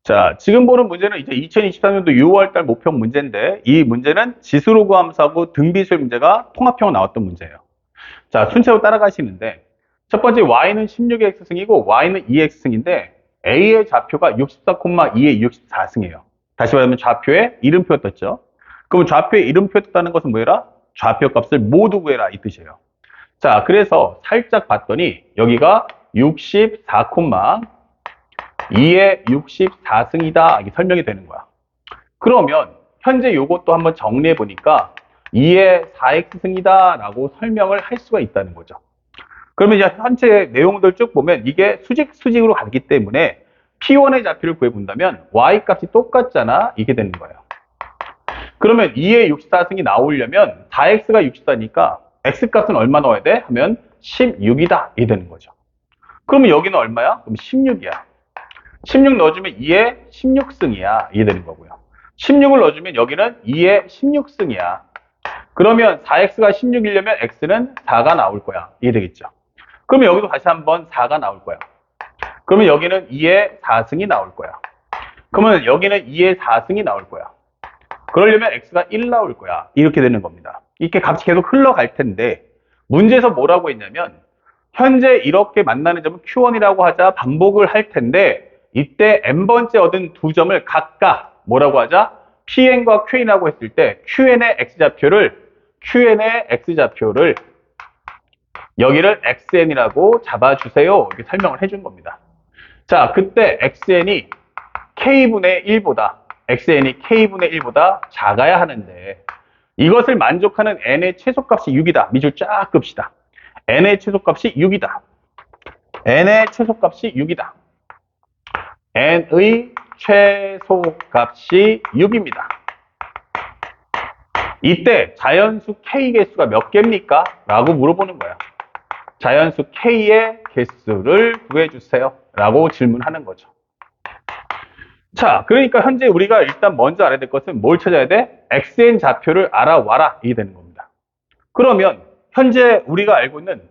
자, 지금 보는 문제는 이제 2023년도 6월달 모평 문제인데 이 문제는 지수로 구함수하고 등비수의 문제가 통합형으로 나왔던 문제예요. 자, 순서로 따라가시는데 첫 번째 y는 16의 x승이고 y는 2의 x승인데 a의 좌표가 64,2의 64승이에요. 다시 말하면 좌표에 이름표가 떴죠. 그럼 좌표에 이름표가 떴다는 것은 뭐예요? 좌표 값을 모두 구해라 이 뜻이에요. 자, 그래서 살짝 봤더니 여기가 64,2의 64승이다 이게 설명이 되는 거야. 그러면 현재 요것도 한번 정리해 보니까 2의 4x승이다 라고 설명을 할 수가 있다는 거죠. 그러면 이제 현재 내용들 쭉 보면 이게 수직으로 가기 때문에 P1의 좌표를 구해본다면 y 값이 똑같잖아 이게 되는 거예요. 그러면 2의 64승이 나오려면 4x가 64니까 x 값은 얼마 넣어야 돼? 하면 16이다 이게 되는 거죠. 그러면 여기는 얼마야? 그럼 16이야. 16 넣어주면 2의 16승이야 이게 되는 거고요. 16을 넣어주면 여기는 2의 16승이야. 그러면 4x가 16이려면 x는 4가 나올 거야. 이게 되겠죠. 그러면 여기도 다시 한번 4가 나올 거야. 그러면 여기는 2의 4승이 나올 거야. 그러면 여기는 2의 4승이 나올 거야. 그러려면 x가 1 나올 거야. 이렇게 되는 겁니다. 이렇게 값이 계속 흘러갈 텐데 문제에서 뭐라고 했냐면 현재 이렇게 만나는 점은 Q1이라고 하자 반복을 할 텐데 이때 n번째 얻은 두 점을 각각 뭐라고 하자? Pn과 Qn이라고 했을 때 QN의 X좌표를 여기를 XN이라고 잡아주세요. 이렇게 설명을 해준 겁니다. 자, 그때 XN이 K분의 1보다 작아야 하는데 이것을 만족하는 N의 최소값이 6이다. 밑줄 쫙 끕시다. N의 최소값이 6이다. N의 최소값이 6이다. N의 최소값이 6입니다. 이때 자연수 K 개수가 몇 개입니까? 라고 물어보는 거야. 자연수 K의 개수를 구해주세요. 라고 질문하는 거죠. 자, 그러니까 현재 우리가 일단 먼저 알아야 될 것은 뭘 찾아야 돼? XN 좌표를 알아와라. 이게 되는 겁니다. 그러면 현재 우리가 알고 있는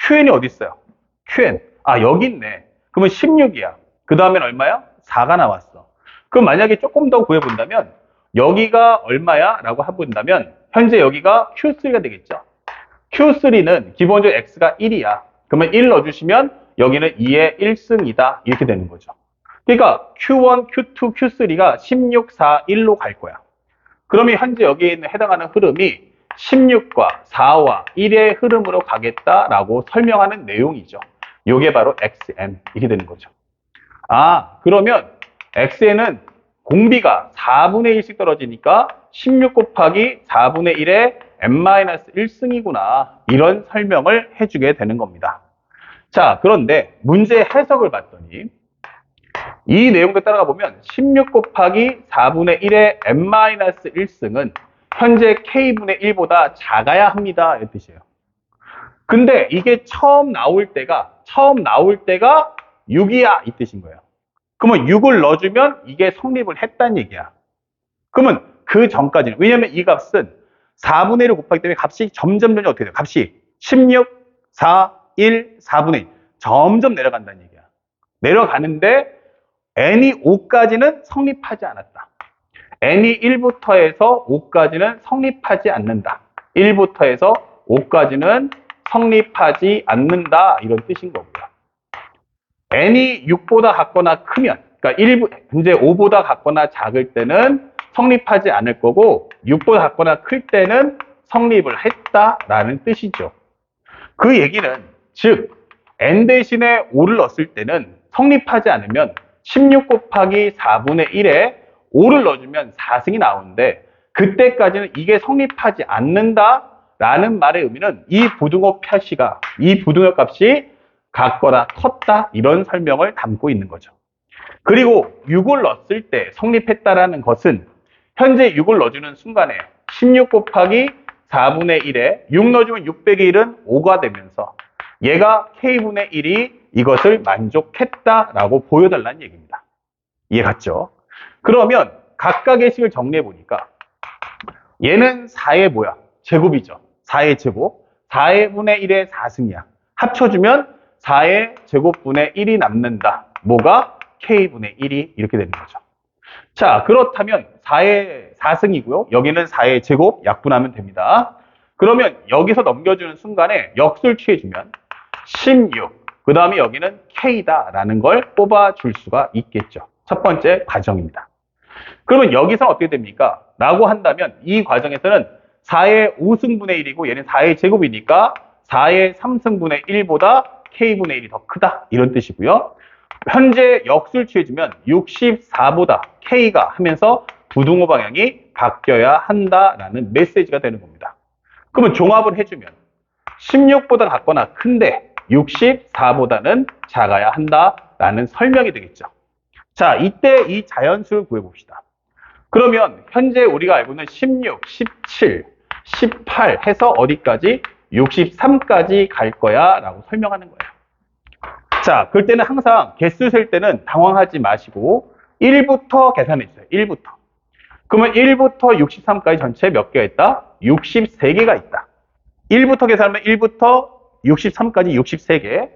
QN이 어디 있어요? QN. 아, 여기 있네. 그러면 16이야. 그 다음엔 얼마야? 4가 나왔어. 그럼 만약에 조금 더 구해본다면 여기가 얼마야? 라고 해본다면 현재 여기가 Q3가 되겠죠. Q3는 기본적으로 X가 1이야. 그러면 1 넣어주시면 여기는 2의 1승이다. 이렇게 되는 거죠. 그러니까 Q1, Q2, Q3가 16, 4, 1로 갈 거야. 그러면 현재 여기에 있는 해당하는 흐름이 16과 4와 1의 흐름으로 가겠다라고 설명하는 내용이죠. 이게 바로 XN 이렇게 되는 거죠. 아, 그러면 XN은 공비가 4분의 1씩 떨어지니까 16 곱하기 4분의 1의 n-1승이구나. 이런 설명을 해주게 되는 겁니다. 자, 그런데 문제 해석을 봤더니 이 내용들 따라가 보면 16 곱하기 4분의 1의 n-1승은 현재 k분의 1보다 작아야 합니다. 이 뜻이에요. 근데 이게 처음 나올 때가 6이야 이 뜻인 거예요. 그러면 6을 넣어주면 이게 성립을 했다는 얘기야. 그러면 그 전까지는 왜냐면 이 값은 4분의 1을 곱하기 때문에 값이 점점 어떻게 돼요? 값이 16, 4, 1, 4분의 1 점점 내려간다는 얘기야. 내려가는데 n이 5까지는 성립하지 않았다. n이 1부터 해서 5까지는 성립하지 않는다. 1부터 해서 5까지는 성립하지 않는다. 이런 뜻인 거고요. n이 6보다 같거나 크면, 그러니까 현재 5보다 같거나 작을 때는 성립하지 않을 거고 6보다 같거나 클 때는 성립을 했다라는 뜻이죠. 그 얘기는 즉 n 대신에 5를 넣었을 때는 성립하지 않으면 16 곱하기 4분의 1에 5를 넣어주면 4승이 나오는데 그때까지는 이게 성립하지 않는다라는 말의 의미는 이 부등호 값이 같거나 컸다 이런 설명을 담고 있는 거죠. 그리고 6을 넣었을 때 성립했다라는 것은 현재 6을 넣어주는 순간에 16 곱하기 4분의 1에 6 넣어주면 6 빼기 1은 5가 되면서 얘가 k분의 1이 이것을 만족했다라고 보여달라는 얘기입니다. 이해 갔죠? 그러면 각각의 식을 정리해 보니까 얘는 4의 뭐야? 제곱이죠. 4의 제곱. 4분의 1의 4승이야. 합쳐주면 4의 제곱분의 1이 남는다. 뭐가? K분의 1이 이렇게 되는 거죠. 자, 그렇다면 4의 4승이고요. 여기는 4의 제곱 약분하면 됩니다. 그러면 여기서 넘겨주는 순간에 역수를 취해주면 16, 그 다음에 여기는 K다라는 걸 뽑아줄 수가 있겠죠. 첫 번째 과정입니다. 그러면 여기서 어떻게 됩니까? 라고 한다면 이 과정에서는 4의 5승분의 1이고 얘는 4의 제곱이니까 4의 3승분의 1보다 K분의 1이 더 크다. 이런 뜻이고요. 현재 역수를 취해주면 64보다 K가 하면서 부등호 방향이 바뀌어야 한다라는 메시지가 되는 겁니다. 그러면 종합을 해주면 16보다 같거나 큰데 64보다는 작아야 한다라는 설명이 되겠죠. 자, 이때 이 자연수를 구해봅시다. 그러면 현재 우리가 알고 있는 16, 17, 18 해서 어디까지? 63까지 갈 거야 라고 설명하는 거예요. 자, 그럴 때는 항상 개수 셀 때는 당황하지 마시고 1부터 계산해 주세요. 1부터. 그러면 1부터 63까지 전체 몇 개가 있다? 63개가 있다. 1부터 계산하면 1부터 63까지 63개.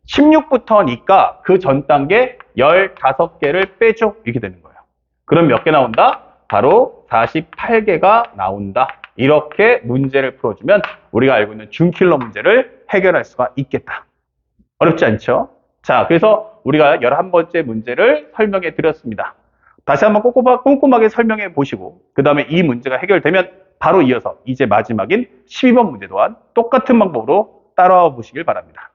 16부터니까 그 전 단계 15개를 빼줘. 이렇게 되는 거예요. 그럼 몇 개 나온다? 바로 48개가 나온다. 이렇게 문제를 풀어주면 우리가 알고 있는 준킬러 문제를 해결할 수가 있겠다. 어렵지 않죠? 자, 그래서 우리가 11번째 문제를 설명해 드렸습니다. 다시 한번 꼼꼼하게 설명해 보시고 그 다음에 이 문제가 해결되면 바로 이어서 이제 마지막인 12번 문제 또한 똑같은 방법으로 따라와 보시길 바랍니다.